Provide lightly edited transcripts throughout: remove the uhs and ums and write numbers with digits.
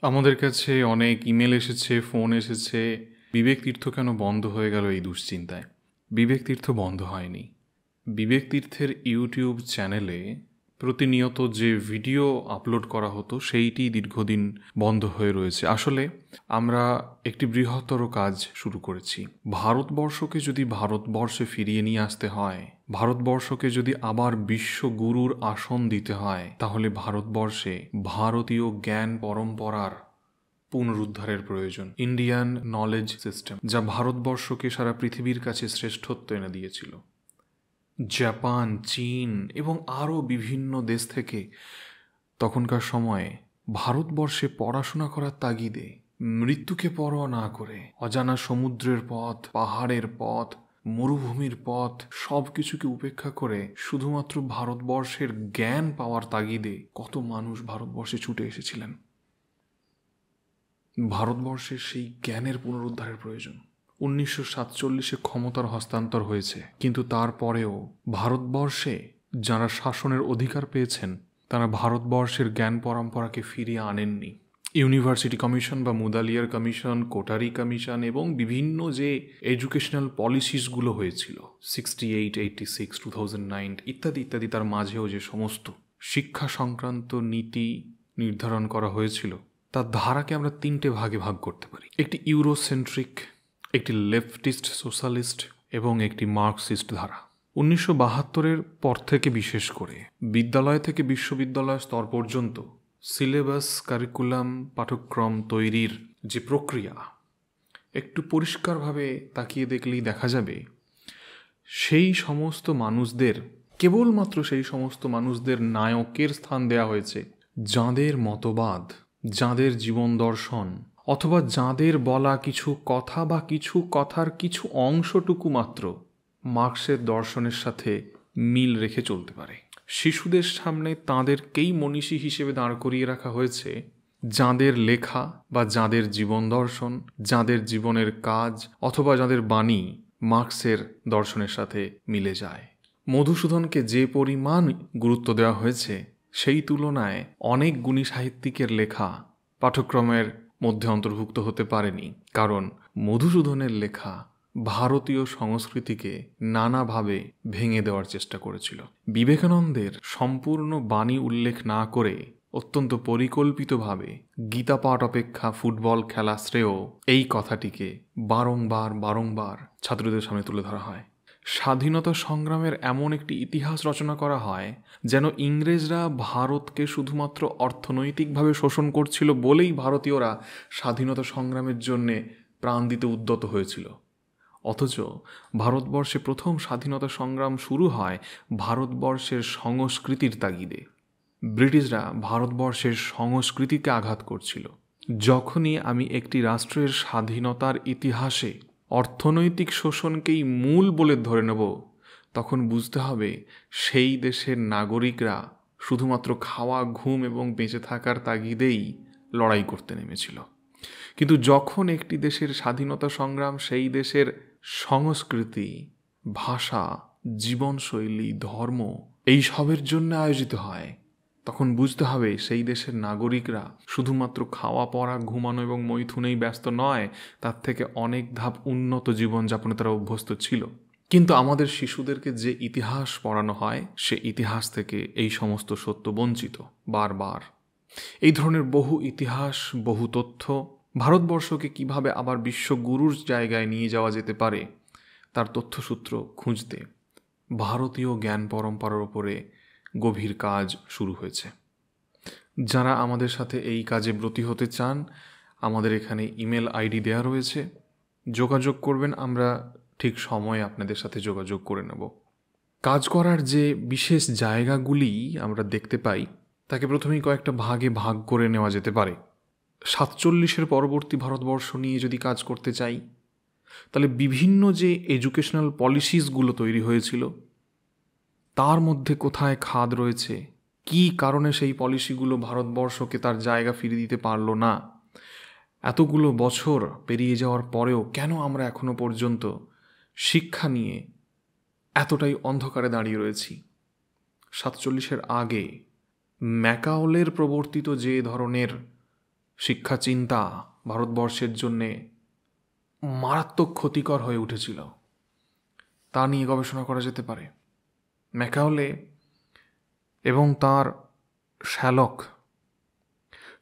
আমাদের কাছে অনেক ইমেল এসেছে, ফোন এসেছে। বিবেক তীর্থ কেন বন্ধ হয়ে গেল এই দুশ্চিন্তায়। বিবেক তীর্থ বন্ধ হয়নি। বিবেক তীর্থের ইউটিউব চ্যানেলে প্রতিনিয়ত যে ভিডিও আপলোড করা হতো সেইটি দীর্ঘদিন বন্ধ হয়ে রয়েছে। আসলে আমরা একটি বৃহত্তর কাজ শুরু করেছি। ভারতবর্ষকে যদি ভারতবর্ষে ফিরিয়ে নিয়ে আসতে হয়, ভারতবর্ষকে যদি আবার বিশ্বগুরুর আসন দিতে হয়, তাহলে ভারতবর্ষে ভারতীয় জ্ঞান পরম্পরার পুনরুদ্ধারের প্রয়োজন। ইন্ডিয়ান নলেজ সিস্টেম, যা ভারতবর্ষকে সারা পৃথিবীর কাছে শ্রেষ্ঠত্ব এনে দিয়েছিল। জাপান, চীন এবং আরও বিভিন্ন দেশ থেকে তখনকার সময়ে ভারতবর্ষে পড়াশোনা করার তাগিদে মৃত্যুকে পরোয়া না করে অজানা সমুদ্রের পথ, পাহাড়ের পথ, মরুভূমির পথ সব কিছুকে উপেক্ষা করে শুধুমাত্র ভারতবর্ষের জ্ঞান পাওয়ার তাগিদে কত মানুষ ভারতবর্ষে ছুটে এসেছিলেন। ভারতবর্ষের সেই জ্ঞানের পুনরুদ্ধারের প্রয়োজন। 1947 ক্ষমতার হস্তান্তর হয়েছে, কিন্তু তারপরেও ভারতবর্ষে যারা শাসনের অধিকার পেয়েছেন তারা ভারতবর্ষের জ্ঞান পরম্পরাকে ফিরিয়ে আনেননি। ইউনিভার্সিটি কমিশন বা মুদালিয়ার কমিশন, কোটারি কমিশন এবং বিভিন্ন যে এডুকেশনাল পলিসিসগুলো হয়েছিল 68, 86, 2009 ইত্যাদি ইত্যাদি, তার মাঝেও যে সমস্ত শিক্ষা সংক্রান্ত নীতি নির্ধারণ করা হয়েছিল তার ধারাকে আমরা তিনটে ভাগে ভাগ করতে পারি। একটি ইউরোসেন্ট্রিক, একটি লেফটিস্ট সোশ্যালিস্ট এবং একটি মার্কসিস্ট ধারা। 1972 পর থেকে বিশেষ করে বিদ্যালয় থেকে বিশ্ববিদ্যালয় স্তর পর্যন্ত সিলেবাস, কারিকুলাম, পাঠ্যক্রম তৈরির যে প্রক্রিয়া, একটু পরিষ্কারভাবে তাকিয়ে দেখলেই দেখা যাবে সেই সমস্ত মানুষদের, কেবলমাত্র সেই সমস্ত মানুষদের নায়কের স্থান দেয়া হয়েছে যাঁদের মতবাদ, যাঁদের জীবন দর্শন অথবা যাঁদের বলা কিছু কথা বা কিছু কথার কিছু অংশটুকু মাত্র মার্ক্সের দর্শনের সাথে মিল রেখে চলতে পারে। শিশুদের সামনে তাঁদেরকেই মনীষী হিসেবে দাঁড় করিয়ে রাখা হয়েছে যাঁদের লেখা বা যাঁদের জীবন দর্শন, যাঁদের জীবনের কাজ অথবা যাঁদের বাণী মার্ক্সের দর্শনের সাথে মিলে যায়। মধুসূদনকে যে পরিমাণ গুরুত্ব দেওয়া হয়েছে সেই তুলনায় অনেক গুণী সাহিত্যিকের লেখা পাঠ্যক্রমের মধ্যে অন্তর্ভুক্ত হতে পারেনি, কারণ মধুসূদনের লেখা ভারতীয় সংস্কৃতিকে নানাভাবে ভেঙে দেওয়ার চেষ্টা করেছিল। বিবেকানন্দের সম্পূর্ণ বাণী উল্লেখ না করে অত্যন্ত পরিকল্পিতভাবে গীতা পাঠ অপেক্ষা ফুটবল খেলা শ্রেয় এই কথাটিকে বারংবার ছাত্রদের সামনে তুলে ধরা হয়। স্বাধীনতা সংগ্রামের এমন একটি ইতিহাস রচনা করা হয় যেন ইংরেজরা ভারতকে শুধুমাত্র অর্থনৈতিকভাবে শোষণ করছিল বলেই ভারতীয়রা স্বাধীনতা সংগ্রামের জন্যে প্রাণ দিতে উদ্যত হয়েছিল। অথচ ভারতবর্ষে প্রথম স্বাধীনতা সংগ্রাম শুরু হয় ভারতবর্ষের সংস্কৃতির তাগিদে। ব্রিটিশরা ভারতবর্ষের সংস্কৃতিকে আঘাত করছিল। যখনই আমি একটি রাষ্ট্রের স্বাধীনতার ইতিহাসে অর্থনৈতিক শোষণকেই মূল বলে ধরে নেব, তখন বুঝতে হবে সেই দেশের নাগরিকরা শুধুমাত্র খাওয়া, ঘুম এবং বেঁচে থাকার তাগিদেই লড়াই করতে নেমেছিল। কিন্তু যখন একটি দেশের স্বাধীনতা সংগ্রাম সেই দেশের সংস্কৃতি, ভাষা, জীবনশৈলী, ধর্ম এইসবের জন্য আয়োজিত হয়, তখন বুঝতে হবে সেই দেশের নাগরিকরা শুধুমাত্র খাওয়া, পড়া, ঘুমানো এবং মৈথুনেই ব্যস্ত নয়, তার থেকে অনেক ধাপ উন্নত জীবনযাপনে তারা অভ্যস্ত ছিল। কিন্তু আমাদের শিশুদেরকে যে ইতিহাস পড়ানো হয় সে ইতিহাস থেকে এই সমস্ত সত্য বঞ্চিত। বারবার এই ধরনের বহু ইতিহাস, বহু তথ্য ভারতবর্ষকে কিভাবে আবার বিশ্বগুরুর জায়গায় নিয়ে যাওয়া যেতে পারে তার তথ্যসূত্র খুঁজতে ভারতীয় জ্ঞান পরম্পরার উপরে গভীর কাজ শুরু হয়েছে। যারা আমাদের সাথে এই কাজে ব্রতী হতে চান, আমাদের এখানে ইমেল আইডি দেওয়া রয়েছে, যোগাযোগ করবেন, আমরা ঠিক সময়ে আপনাদের সাথে যোগাযোগ করে নেব। কাজ করার যে বিশেষ জায়গাগুলি আমরা দেখতে পাই তাকে প্রথমেই কয়েকটা ভাগে ভাগ করে নেওয়া যেতে পারে। 47 পরবর্তী ভারতবর্ষ নিয়ে যদি কাজ করতে চাই, তাহলে বিভিন্ন যে এডুকেশনাল পলিসিসগুলো তৈরি হয়েছিল তার মধ্যে কোথায় খাদ রয়েছে, কি কারণে সেই পলিসিগুলো ভারতবর্ষকে তার জায়গা ফিরিয়ে দিতে পারল না, এতগুলো বছর পেরিয়ে যাওয়ার পরেও কেন আমরা এখনো পর্যন্ত শিক্ষা নিয়ে এতটাই অন্ধকারে দাঁড়িয়ে রয়েছি। 47 আগে ম্যাকাওলের প্রবর্তিত যে ধরনের শিক্ষা চিন্তা ভারতবর্ষের জন্যে মারাত্মক ক্ষতিকর হয়ে উঠেছিল, তা নিয়ে গবেষণা করা যেতে পারে। ম্যাকাওলে এবং তার শ্যালক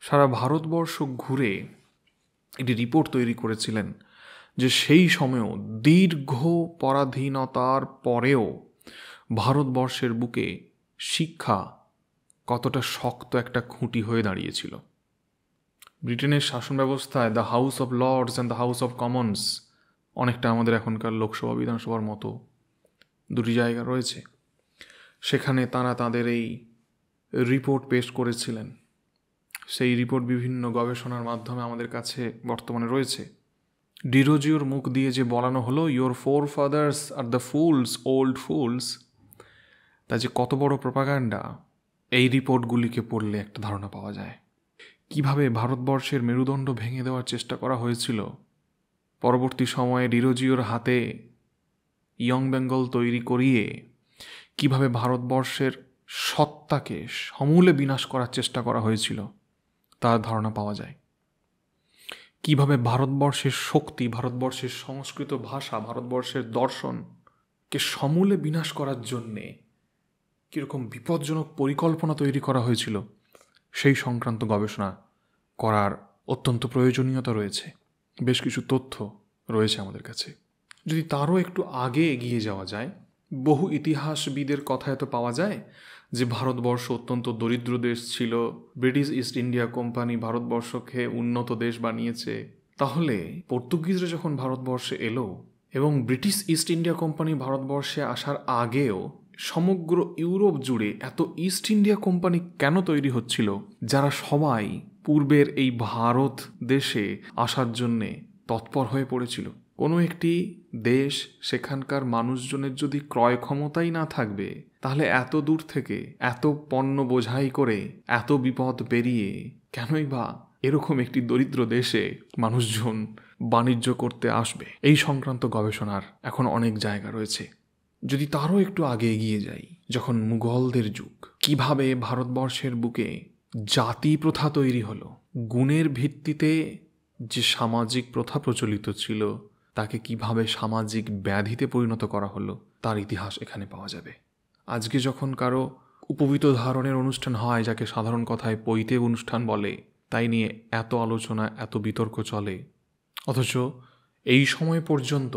সারা ভারতবর্ষ ঘুরে একটি রিপোর্ট তৈরি করেছিলেন যে সেই সময়েও দীর্ঘ পরাধীনতার পরেও ভারতবর্ষের বুকে শিক্ষা কতটা শক্ত একটা খুঁটি হয়ে দাঁড়িয়েছিল। ব্রিটেনের শাসন ব্যবস্থায় the house of lords and the house of commons অনেকটা আমাদের এখনকার লোকসভা বিধানসভার মতো দুটি জায়গা রয়েছে। সেখানে তারা তাদের এই রিপোর্ট পেশ করেছিলেন। সেই রিপোর্ট বিভিন্ন গবেষণার মাধ্যমে আমাদের কাছে বর্তমানে রয়েছে। ডিরোজিওর মুখ দিয়ে যে বলানো হলো, your forefathers are the fools, old fools, তা যে কত বড় প্রপাগান্ডা, এই রিপোর্টগুলিকে পড়লে একটা ধারণা পাওয়া যায়। কিভাবে ভারতবর্ষের মেরুদণ্ড ভেঙে দেওয়ার চেষ্টা করা হয়েছিল। পরবর্তী সময়ে ডিরোজিওর হাতে ইয়ং বেঙ্গল তৈরি করিয়ে কিভাবে ভারতবর্ষের সত্তাকে সমূলে বিনাশ করার চেষ্টা করা হয়েছিল তার ধারণা পাওয়া যায়। কিভাবে ভারতবর্ষের শক্তি, ভারতবর্ষের সংস্কৃত ভাষা, ভারতবর্ষের দর্শনকে সমূলে বিনাশ করার জন্যে কীরকম বিপজ্জনক পরিকল্পনা তৈরি করা হয়েছিল, সেই সংক্রান্ত গবেষণা করার অত্যন্ত প্রয়োজনীয়তা রয়েছে। বেশ কিছু তথ্য রয়েছে আমাদের কাছে। যদি তারও একটু আগে এগিয়ে যাওয়া যায়, বহু ইতিহাসবিদের কথায় তো পাওয়া যায় যে ভারতবর্ষ অত্যন্ত দরিদ্র দেশ ছিল, ব্রিটিশ ইস্ট ইন্ডিয়া কোম্পানি ভারতবর্ষকে উন্নত দেশ বানিয়েছে। তাহলে পর্তুগিজরা যখন ভারতবর্ষে এলো এবং ব্রিটিশ ইস্ট ইন্ডিয়া কোম্পানি ভারতবর্ষে আসার আগেও সমগ্র ইউরোপ জুড়ে এত ইস্ট ইন্ডিয়া কোম্পানি কেন তৈরি হচ্ছিল, যারা সবাই পূর্বের এই ভারত দেশে আসার জন্যে তৎপর হয়ে পড়েছিল? কোনো একটি দেশ, সেখানকার মানুষজনের যদি ক্রয় ক্ষমতাই না থাকবে, তাহলে এত দূর থেকে এত পণ্য বোঝাই করে এত বিপদ পেরিয়ে কেনই বা এরকম একটি দরিদ্র দেশে মানুষজন বাণিজ্য করতে আসবে? এই সংক্রান্ত গবেষণার এখন অনেক জায়গা রয়েছে। যদি তারও একটু আগে এগিয়ে যাই, যখন মুঘলদের যুগ, কিভাবে ভারতবর্ষের বুকে জাতি প্রথা তৈরি হলো, গুণের ভিত্তিতে যে সামাজিক প্রথা প্রচলিত ছিল তাকে কিভাবে সামাজিক ব্যাধিতে পরিণত করা হলো, তার ইতিহাস এখানে পাওয়া যাবে। আজকে যখন কারো উপবীত ধারণের অনুষ্ঠান হয়, যাকে সাধারণ কথায় পৈতে অনুষ্ঠান বলে, তাই নিয়ে এত আলোচনা, এত বিতর্ক চলে, অথচ এই সময় পর্যন্ত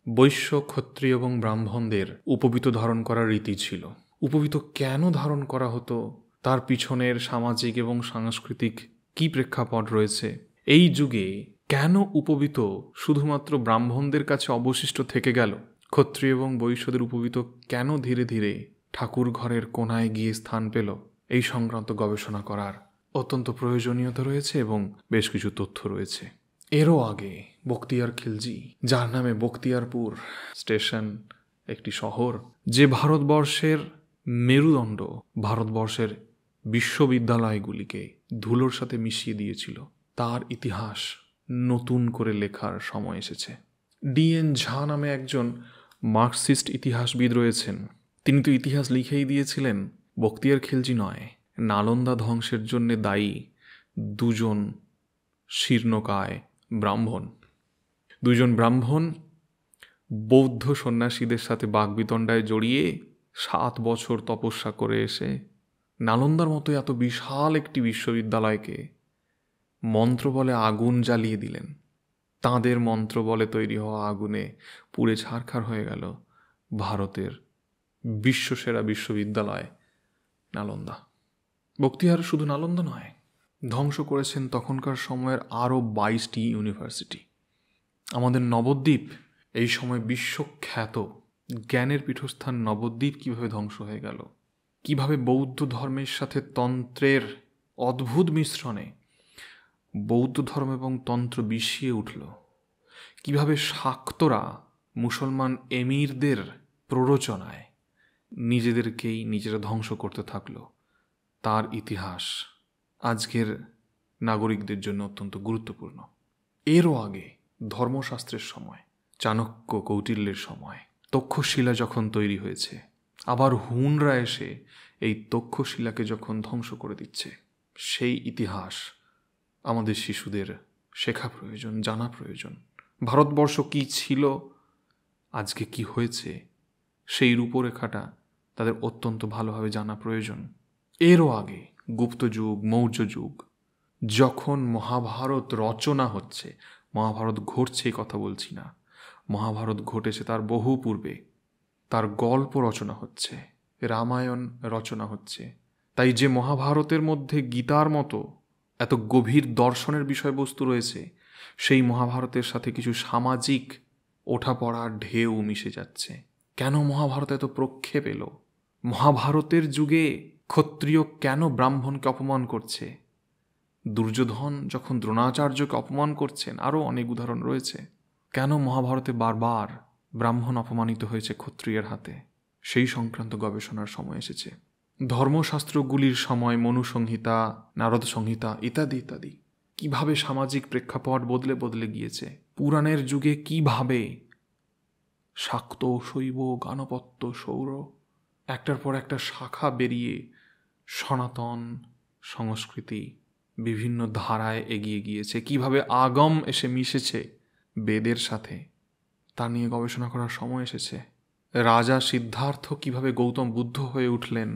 বৈশ্য, ক্ষত্রিয় এবং ব্রাহ্মণদের উপবীত ধারণ করার রীতি ছিল। উপবীত কেন ধারণ করা হতো, তার পিছনের সামাজিক এবং সাংস্কৃতিক কী প্রেক্ষাপট রয়েছে, এই যুগে কেন উপবীত শুধুমাত্র ব্রাহ্মণদের কাছে অবশিষ্ট থেকে গেল, ক্ষত্রিয় এবং বৈশ্যদের উপবীত কেন ধীরে ধীরে ঠাকুর ঘরের কোনায় গিয়ে স্থান পেল, এই সংক্রান্ত গবেষণা করার অত্যন্ত প্রয়োজনীয়তা রয়েছে এবং বেশ কিছু তথ্য রয়েছে। এরও আগে বখতিয়ার খিলজি, যার নামে বখতিয়ারপুর স্টেশন একটি শহর, যে ভারতবর্ষের মেরুদণ্ড, ভারতবর্ষের বিশ্ববিদ্যালয়গুলিকে ধুলোর সাথে মিশিয়ে দিয়েছিল, তার ইতিহাস নতুন করে লেখার সময় এসেছে। ডিএন ঝা নামে একজন মার্কসিস্ট ইতিহাসবিদ রয়েছেন। তিনি তো ইতিহাস লিখেই দিয়েছিলেন, বখতিয়ার খিলজি নয়, নালন্দা ধ্বংসের জন্য দায়ী দুজন শীর্ণকায় ব্রাহ্মণ। দুজন ব্রাহ্মণ বৌদ্ধ সন্ন্যাসীদের সাথে বাগবিতণ্ডায় জড়িয়ে 7 বছর তপস্যা করে এসে নালন্দার মতো এত বিশাল একটি বিশ্ববিদ্যালয়কে মন্ত্র বলে আগুন জ্বালিয়ে দিলেন। তাঁদের মন্ত্র বলে তৈরি হওয়া আগুনে পুড়ে ছারখার হয়ে গেল ভারতের বিশ্বসেরা বিশ্ববিদ্যালয় নালন্দা। বখতিয়ার শুধু নালন্দা নয়, ধ্বংস করেছেন তখনকার সময়ের আরও 22টি ইউনিভার্সিটি। আমাদের নবদ্বীপ, এই সময় বিশ্বখ্যাত জ্ঞানের পীঠস্থান নবদ্বীপ কীভাবে ধ্বংস হয়ে গেল, কিভাবে বৌদ্ধ ধর্মের সাথে তন্ত্রের অদ্ভুত মিশ্রণে বৌদ্ধ ধর্ম এবং তন্ত্র বিষিয়ে উঠল, কিভাবে শাক্তরা মুসলমান এমিরদের প্ররোচনায় নিজেদেরকেই নিজেরা ধ্বংস করতে থাকলো, তার ইতিহাস আজকের নাগরিকদের জন্য অত্যন্ত গুরুত্বপূর্ণ। এরও আগে ধর্মশাস্ত্রের সময়, চাণক্য কৌটিল্যের সময় তক্ষশিলা যখন তৈরি হয়েছে, আবার হুনরা এসে এই তক্ষশিলাকে যখন ধ্বংস করে দিচ্ছে, সেই ইতিহাস আমাদের শিশুদের শেখা প্রয়োজন, জানা প্রয়োজন। ভারতবর্ষ কী ছিল, আজকে কি হয়েছে, সেই রূপরেখাটা তাদের অত্যন্ত ভালোভাবে জানা প্রয়োজন। এরও আগে গুপ্ত যুগ, মৌর্য যুগ, যখন মহাভারত রচনা হচ্ছে, মহাভারত ঘটছে কথা বলছি না, মহাভারত ঘটেছে তার বহু পূর্বে, তার গল্প রচনা হচ্ছে, রামায়ণ রচনা হচ্ছে। তাই যে মহাভারতের মধ্যে গীতার মতো এত গভীর দর্শনের বিষয়বস্তু রয়েছে, সেই মহাভারতের সাথে কিছু সামাজিক ওঠাপড়ার ঢেউ মিশে যাচ্ছে। কেন মহাভারত এত প্রক্ষেপ এলো? মহাভারতের যুগে ক্ষত্রিয় কেন ব্রাহ্মণকে অপমান করছে? দুর্যোধন যখন দ্রোণাচার্যকে অপমান করছেন, আরও অনেক উদাহরণ রয়েছে। কেন মহাভারতে বারবার ব্রাহ্মণ অপমানিত হয়েছে ক্ষত্রিয়ের হাতে? সেই সংক্রান্ত গবেষণার সময় এসেছে। ধর্মশাস্ত্রগুলির সময় মনুসংহিতা, নারদ সংহিতা ইত্যাদি ইত্যাদি কিভাবে সামাজিক প্রেক্ষাপট বদলে বদলে গিয়েছে। পুরাণের যুগে কিভাবে শাক্ত, শৈব, গানপত্য, সৌর একটার পর একটা শাখা বেরিয়ে সনাতন সংস্কৃতি বিভিন্ন ধারায় এগিয়ে গিয়েছে, কিভাবে আগম এসে মিশেছে বেদের সাথে, তা নিয়ে গবেষণা করার সময় এসেছে। রাজা সিদ্ধার্থ কিভাবে গৌতম বুদ্ধ হয়ে উঠলেন,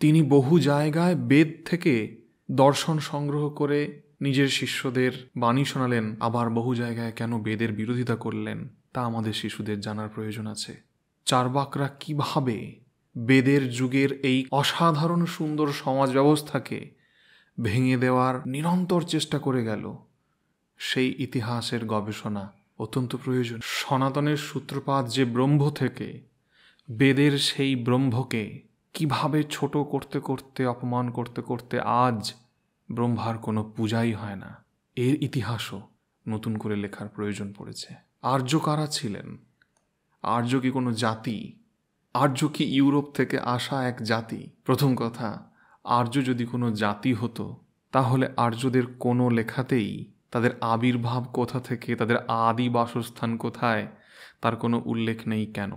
তিনি বহু জায়গায় বেদ থেকে দর্শন সংগ্রহ করে নিজের শিষ্যদের বাণী শোনালেন, আবার বহু জায়গায় কেন বেদের বিরোধিতা করলেন তা আমাদের শিশুদের জানার প্রয়োজন আছে। চার্বাকরা কিভাবে বেদের যুগের এই অসাধারণ সুন্দর সমাজ ব্যবস্থাকে ভেঙে দেওয়ার নিরন্তর চেষ্টা করে গেল, সেই ইতিহাসের গবেষণা অত্যন্ত প্রয়োজন। সনাতনের সূত্রপাত যে ব্রহ্ম থেকে, বেদের সেই ব্রহ্মকে কিভাবে ছোট করতে করতে, অপমান করতে করতে আজ ব্রহ্মার কোনো পূজাই হয় না, এর ইতিহাসও নতুন করে লেখার প্রয়োজন পড়েছে। আর্য কারা ছিলেন? আর্য কি কোনো জাতি? আর্য কি ইউরোপ থেকে আসা এক জাতি? প্রথম কথা, আর্য যদি কোনো জাতি হতো তাহলে আর্যদের কোনো লেখাতেই তাদের আবির্ভাব কোথা থেকে, তাদের আদি বাসস্থান কোথায়, তার কোনো উল্লেখ নেই। কেন?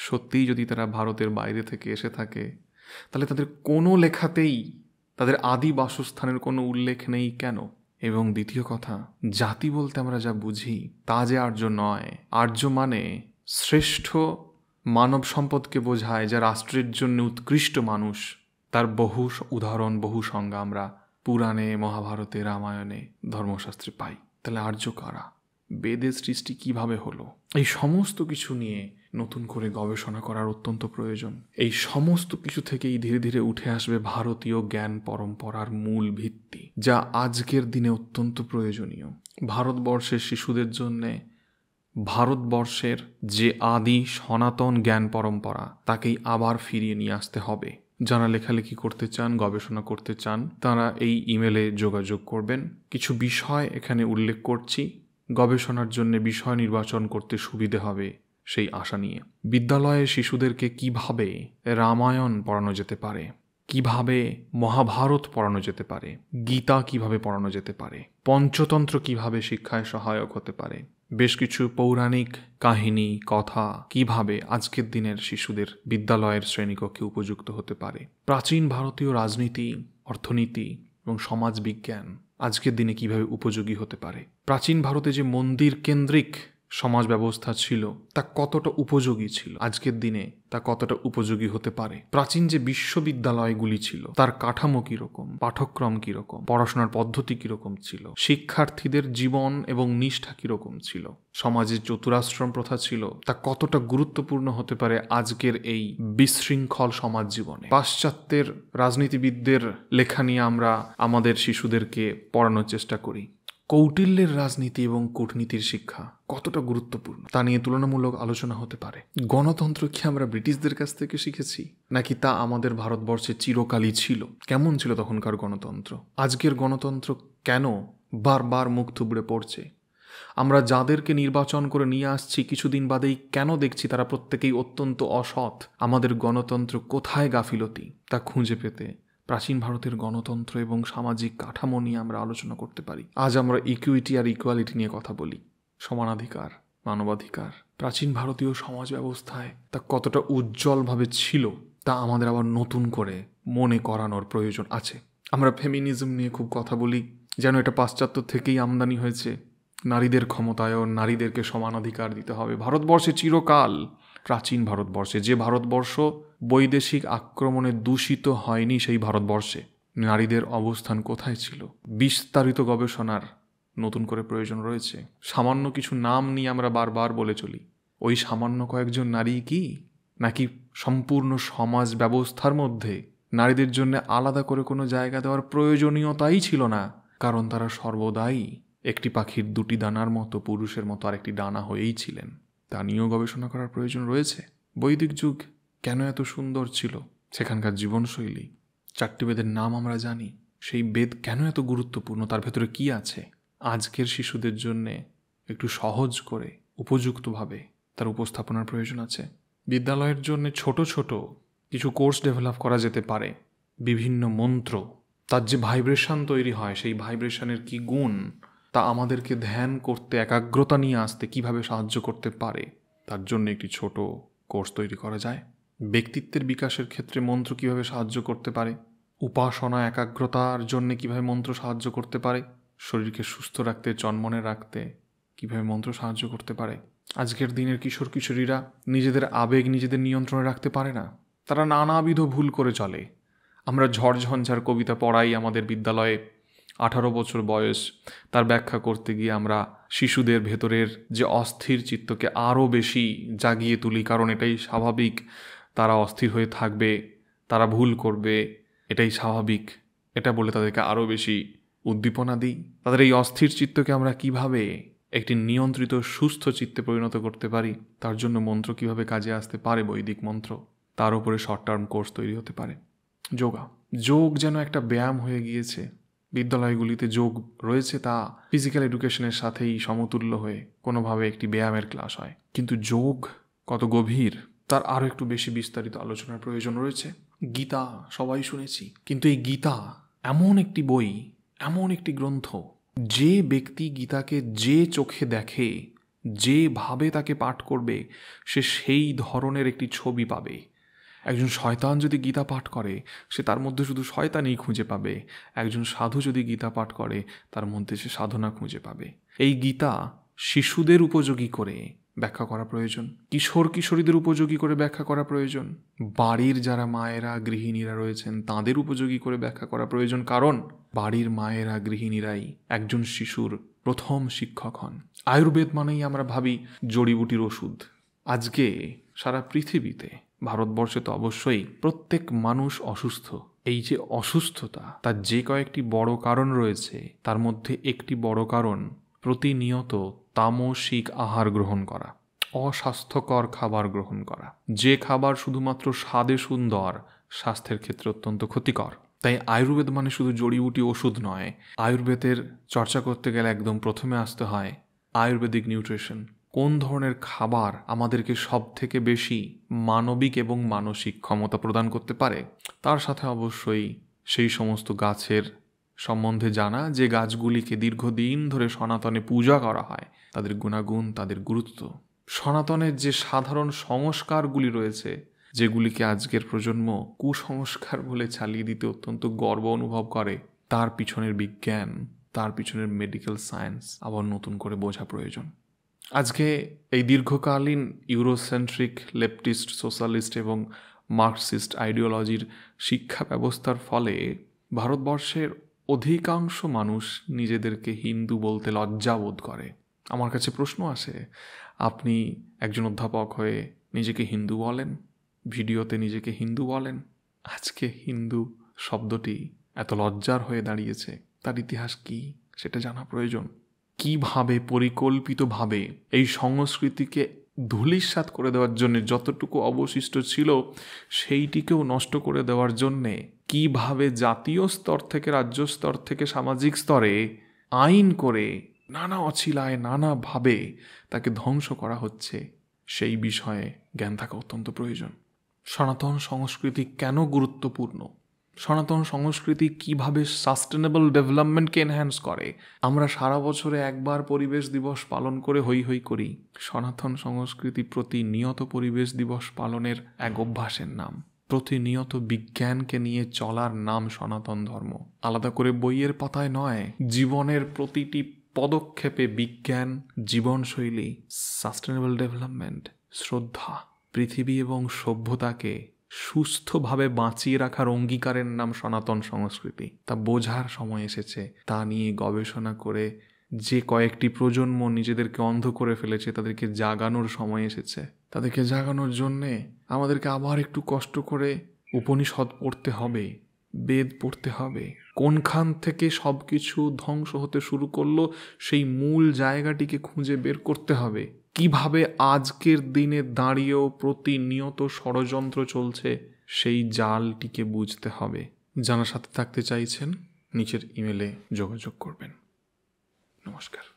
সত্যিই যদি তারা ভারতের বাইরে থেকে এসে থাকে তাহলে তাদের কোনো লেখাতেই তাদের আদি বাসস্থানের কোনো উল্লেখ নেই কেন? এবং দ্বিতীয় কথা, জাতি বলতে আমরা যা বুঝি তা যে আর্য নয়। আর্য মানে শ্রেষ্ঠ মানব সম্পদকে বোঝায়, যা রাষ্ট্রের জন্য উৎকৃষ্ট মানুষ। তার বহু উদাহরণ, বহু সংজ্ঞা আমরা পুরাণে, মহাভারতে, রামায়ণে, ধর্মশাস্ত্রে পাই। তাহলে আর্য কারা? বেদের সৃষ্টি কিভাবে হলো? এই সমস্ত কিছু নিয়ে নতুন করে গবেষণা করার অত্যন্ত প্রয়োজন। এই সমস্ত কিছু থেকেই ধীরে ধীরে উঠে আসবে ভারতীয় জ্ঞান পরম্পরার মূল ভিত্তি, যা আজকের দিনে অত্যন্ত প্রয়োজনীয়। ভারতবর্ষের শিশুদের জন্যে ভারতবর্ষের যে আদি সনাতন জ্ঞান পরম্পরা, তাকেই আবার ফিরিয়ে নিয়ে আসতে হবে। যারা লেখালেখি করতে চান, গবেষণা করতে চান, তারা এই ইমেলে যোগাযোগ করবেন। কিছু বিষয় এখানে উল্লেখ করছি, গবেষণার জন্য বিষয় নির্বাচন করতে সুবিধে হবে সেই আশা নিয়ে। বিদ্যালয়ে শিশুদেরকে কিভাবে রামায়ণ পড়ানো যেতে পারে, কিভাবে মহাভারত পড়ানো যেতে পারে, গীতা কিভাবে পড়ানো যেতে পারে, পঞ্চতন্ত্র কিভাবে শিক্ষায় সহায়ক হতে পারে, বেশ কিছু পৌরাণিক কাহিনী, কথা কিভাবে আজকের দিনের শিশুদের বিদ্যালয়ের শ্রেণীকক্ষে উপযুক্ত হতে পারে, প্রাচীন ভারতীয় রাজনীতি, অর্থনীতি এবং সমাজ বিজ্ঞান আজকের দিনে কিভাবে উপযোগী হতে পারে, প্রাচীন ভারতে যে মন্দির কেন্দ্রিক সমাজ ব্যবস্থা ছিল তা কতটা উপযোগী ছিল, আজকের দিনে তা কতটা উপযোগী হতে পারে, প্রাচীন যে বিশ্ববিদ্যালয়গুলি ছিল তার কাঠামো কীরকম, পাঠ্যক্রম কীরকম, পড়াশোনার পদ্ধতি কীরকম ছিল, শিক্ষার্থীদের জীবন এবং নিষ্ঠা কীরকম ছিল, সমাজে চতুরাশ্রম প্রথা ছিল তা কতটা গুরুত্বপূর্ণ হতে পারে আজকের এই বিশৃঙ্খল সমাজ জীবনে। পাশ্চাত্যের রাজনীতিবিদদের লেখা নিয়ে আমরা আমাদের শিশুদেরকে পড়ানোর চেষ্টা করি। কৌটিল্যের রাজনীতি এবং কূটনীতির শিক্ষা কতটা গুরুত্বপূর্ণ তা নিয়ে তুলনামূলক আলোচনা হতে পারে। গণতন্ত্র কি আমরা ব্রিটিশদের কাছ থেকে শিখেছি, নাকি তা আমাদের ভারতবর্ষে চিরকালই ছিল? কেমন ছিল তখনকার গণতন্ত্র? আজকের গণতন্ত্র কেন বারবার মুখ থুবড়ে পড়ছে? আমরা যাদেরকে নির্বাচন করে নিয়ে আসছি কিছুদিন বাদেই কেন দেখছি তারা প্রত্যেকেই অত্যন্ত অসৎ? আমাদের গণতন্ত্র কোথায় গাফিলতি তা খুঁজে পেতে প্রাচীন ভারতের গণতন্ত্র এবং সামাজিক কাঠামো নিয়ে আমরা আলোচনা করতে পারি। আজ আমরা ইকুইটি আর ইকুয়ালিটি নিয়ে কথা বলি, সমানাধিকার, মানবাধিকার। প্রাচীন ভারতীয় সমাজ ব্যবস্থায় তা কতটা উজ্জ্বলভাবে ছিল তা আমাদের আবার নতুন করে মনে করানোর প্রয়োজন আছে। আমরা ফেমিনিজম নিয়ে খুব কথা বলি, যেন এটা পাশ্চাত্য থেকেই আমদানি হয়েছে। নারীদের ক্ষমতায়ন, নারীদেরকে সমান অধিকার দিতে হবে। ভারতবর্ষে চিরকাল, প্রাচীন ভারতবর্ষে, যে ভারতবর্ষ বৈদেশিক আক্রমণে দূষিত হয়নি, সেই ভারতবর্ষে নারীদের অবস্থান কোথায় ছিল? বিস্তারিত গবেষণার নতুন করে প্রয়োজন রয়েছে। সামান্য কিছু নাম নিয়ে আমরা বারবার বলে চলি। ওই সামান্য কয়েকজন নারী কি, নাকি সম্পূর্ণ সমাজ ব্যবস্থার মধ্যে নারীদের জন্য আলাদা করে কোনো জায়গা দেওয়ার প্রয়োজনীয়তাই ছিল না? কারণ তারা সর্বদাই একটি পাখির দুটি ডানার মতো, পুরুষের মতো আরেকটি ডানা হয়েই ছিলেন। তা নিয়েও গবেষণা করার প্রয়োজন রয়েছে। বৈদিক যুগ কেন এত সুন্দর ছিল? সেখানকার জীবনশৈলী, 4টি বেদের নাম আমরা জানি। সেই বেদ কেন এত গুরুত্বপূর্ণ? তার ভেতরে কি আছে? আজকের শিশুদের জন্যে একটু সহজ করে, উপযুক্তভাবে তার উপস্থাপনার প্রয়োজন আছে। বিদ্যালয়ের জন্য ছোট ছোট কিছু কোর্স ডেভেলপ করা যেতে পারে। বিভিন্ন মন্ত্র, তার যে ভাইব্রেশন তৈরি হয়, সেই ভাইব্রেশনের কি গুণ, তা আমাদেরকে ধ্যান করতে, একাগ্রতা নিয়ে আসতে কিভাবে সাহায্য করতে পারে, তার জন্য একটি ছোট কোর্স তৈরি করা যায়। ব্যক্তিত্বের বিকাশের ক্ষেত্রে মন্ত্র কিভাবে সাহায্য করতে পারে, উপাসনা, একাগ্রতার জন্য কিভাবে মন্ত্র সাহায্য করতে পারে, শরীরকে সুস্থ রাখতে, চনমনে রাখতে কিভাবে মন্ত্র সাহায্য করতে পারে। আজকের দিনের কিশোর কিশোরীরা নিজেদের আবেগ নিজেদের নিয়ন্ত্রণে রাখতে পারে না। তারা নানাবিধ ভুল করে চলে। আমরা ঝড়ঝঞ্ঝার কবিতা পড়াই আমাদের বিদ্যালয়ে। 18 বছর বয়স, তার ব্যাখ্যা করতে গিয়ে আমরা শিশুদের ভেতরের যে অস্থির চিত্তকে আরও বেশি জাগিয়ে তুলি। কারণ এটাই স্বাভাবিক, তারা অস্থির হয়ে থাকবে, তারা ভুল করবে, এটাই স্বাভাবিক। এটা বলে তাদেরকে আরও বেশি উদ্দীপনা দিই। তাদের এই অস্থির চিত্তকে আমরা কিভাবে একটি নিয়ন্ত্রিত সুস্থ চিত্তে পরিণত করতে পারি, তার জন্য মন্ত্র কিভাবে কাজে আসতে পারে, বৈদিক মন্ত্র, তার উপরে শর্ট টার্ম কোর্স তৈরি হতে পারে। যোগ যেন একটা ব্যায়াম হয়ে গিয়েছে। বিদ্যালয়গুলিতে যোগ রয়েছে, তা ফিজিক্যাল এডুকেশনের সাথেই সমতুল্য হয়ে কোনোভাবে একটি ব্যায়ামের ক্লাস হয়। কিন্তু যোগ কত গভীর, তার আরও একটু বেশি বিস্তারিত আলোচনার প্রয়োজন রয়েছে। গীতা সবাই শুনেছি, কিন্তু এই গীতা এমন একটি বই, এমন একটি গ্রন্থ, যে ব্যক্তি গীতাকে যে চোখে দেখে, যেভাবে তাকে পাঠ করবে, সে সেই ধরনের একটি ছবি পাবে। একজন শয়তান যদি গীতা পাঠ করে, সে তার মধ্যে শুধু শয়তানই খুঁজে পাবে। একজন সাধু যদি গীতা পাঠ করে, তার মধ্যে সে সাধনা খুঁজে পাবে। এই গীতা শিশুদের উপযোগী করে ব্যাখ্যা করা প্রয়োজন, কিশোর কিশোরীদের উপযোগী করে ব্যাখ্যা করা প্রয়োজন, বাড়ির যারা মায়েরা, গৃহিণীরা রয়েছেন তাদের উপযোগী করে ব্যাখ্যা করা প্রয়োজন। কারণ বাড়ির মায়েরা, গৃহিণীরাই একজন শিশুর প্রথম শিক্ষক হন। আয়ুর্বেদ মানেই আমরা ভাবি জড়িবুটির ওষুধ। আজকে সারা পৃথিবীতে, ভারতবর্ষে তো অবশ্যই, প্রত্যেক মানুষ অসুস্থ। এই যে অসুস্থতা, তার যে কয়েকটি বড় কারণ রয়েছে, তার মধ্যে একটি বড় কারণ প্রতিনিয়ত তামসিক আহার গ্রহণ করা, অস্বাস্থ্যকর খাবার গ্রহণ করা। যে খাবার শুধুমাত্র স্বাদে সুন্দর, স্বাস্থ্যের ক্ষেত্রে অত্যন্ত ক্ষতিকর। তাই আয়ুর্বেদ মানে শুধু জড়িবুটি ওষুধ নয়। আয়ুর্বেদের চর্চা করতে গেলে একদম প্রথমে আসতে হয় আয়ুর্বেদিক নিউট্রিশন। কোন ধরনের খাবার আমাদেরকে সব থেকে বেশি মানবিক এবং মানসিক ক্ষমতা প্রদান করতে পারে, তার সাথে অবশ্যই সেই সমস্ত গাছের সম্বন্ধে জানা, যে গাছগুলিকে দীর্ঘদিন ধরে সনাতনে পূজা করা হয়, তাদের গুণাগুণ, তাদের গুরুত্ব। সনাতনের যে সাধারণ সংস্কারগুলি রয়েছে, যেগুলিকে আজকের প্রজন্ম কুসংস্কার বলে চালিয়ে দিতে অত্যন্ত গর্ব অনুভব করে, তার পিছনের বিজ্ঞান, তার পিছনের মেডিকেল সায়েন্স আবার নতুন করে বোঝা প্রয়োজন। আজকে এই দীর্ঘকালীন ইউরোসেন্ট্রিক, লেফটিস্ট, সোশ্যালিস্ট এবং মার্কসিস্ট আইডিওলজির শিক্ষা ব্যবস্থার ফলে ভারতবর্ষের অধিকাংশ মানুষ নিজেদেরকে হিন্দু বলতে লজ্জা বোধ করে। আমার কাছে প্রশ্ন আসে, আপনি একজন অধ্যাপক হয়ে নিজেকে হিন্দু বলেন, ভিডিওতে নিজেকে হিন্দু বলেন। আজকে হিন্দু শব্দটি এত লজ্জার হয়ে দাঁড়িয়েছে, তার ইতিহাস কি সেটা জানা প্রয়োজন। কিভাবে পরিকল্পিতভাবে এই সংস্কৃতিকে ধূলিসাৎ করে দেওয়ার জন্য, যতটুকু অবশিষ্ট ছিল সেইটিকেও নষ্ট করে দেওয়ার জন্যে কিভাবে জাতীয় স্তর থেকে, রাজ্য স্তর থেকে, সামাজিক স্তরে আইন করে নানা অছিলায়, নানাভাবে তাকে ধ্বংস করা হচ্ছে, সেই বিষয়ে জ্ঞান থাকা অত্যন্ত প্রয়োজন। সনাতন সংস্কৃতি কেন গুরুত্বপূর্ণ, সনাতন সংস্কৃতি কিভাবে সাস্টেনেবল ডেভেলপমেন্টকে এনহ্যান্স করে। আমরা সারা বছরে একবার পরিবেশ দিবস পালন করে হই হই করি। সনাতন সংস্কৃতি প্রতিনিয়ত পরিবেশ দিবস পালনের এক অভ্যাসের নাম। প্রতিনিয়ত বিজ্ঞানকে নিয়ে চলার নাম সনাতন ধর্ম। আলাদা করে বইয়ের পাতায় নয়, জীবনের প্রতিটি পদক্ষেপে বিজ্ঞান, জীবনশৈলী, সাস্টেনেবল ডেভেলপমেন্ট, শ্রদ্ধা, পৃথিবী এবং সভ্যতাকে সুস্থভাবে বাঁচিয়ে রাখার অঙ্গীকারের নাম সনাতন সংস্কৃতি। তা বোঝার সময় এসেছে। তা নিয়ে গবেষণা করে যে কয়েকটি প্রজন্ম নিজেদেরকে অন্ধ করে ফেলেছে তাদেরকে জাগানোর সময় এসেছে। তাদেরকে জাগানোর জন্যে আমাদেরকে আবার একটু কষ্ট করে উপনিষদ পড়তে হবে, বেদ পড়তে হবে। কোনখান থেকে সব কিছু ধ্বংস হতে শুরু করলো সেই মূল জায়গাটিকে খুঁজে বের করতে হবে। কিভাবে আজকের দিনে দাঁড়িয়েও প্রতিনিয়ত ষড়যন্ত্র চলছে সেই জালটিকে বুঝতে হবে। যারা সাথে থাকতে চাইছেন নিচের ইমেলে যোগাযোগ করবেন। নমস্কার।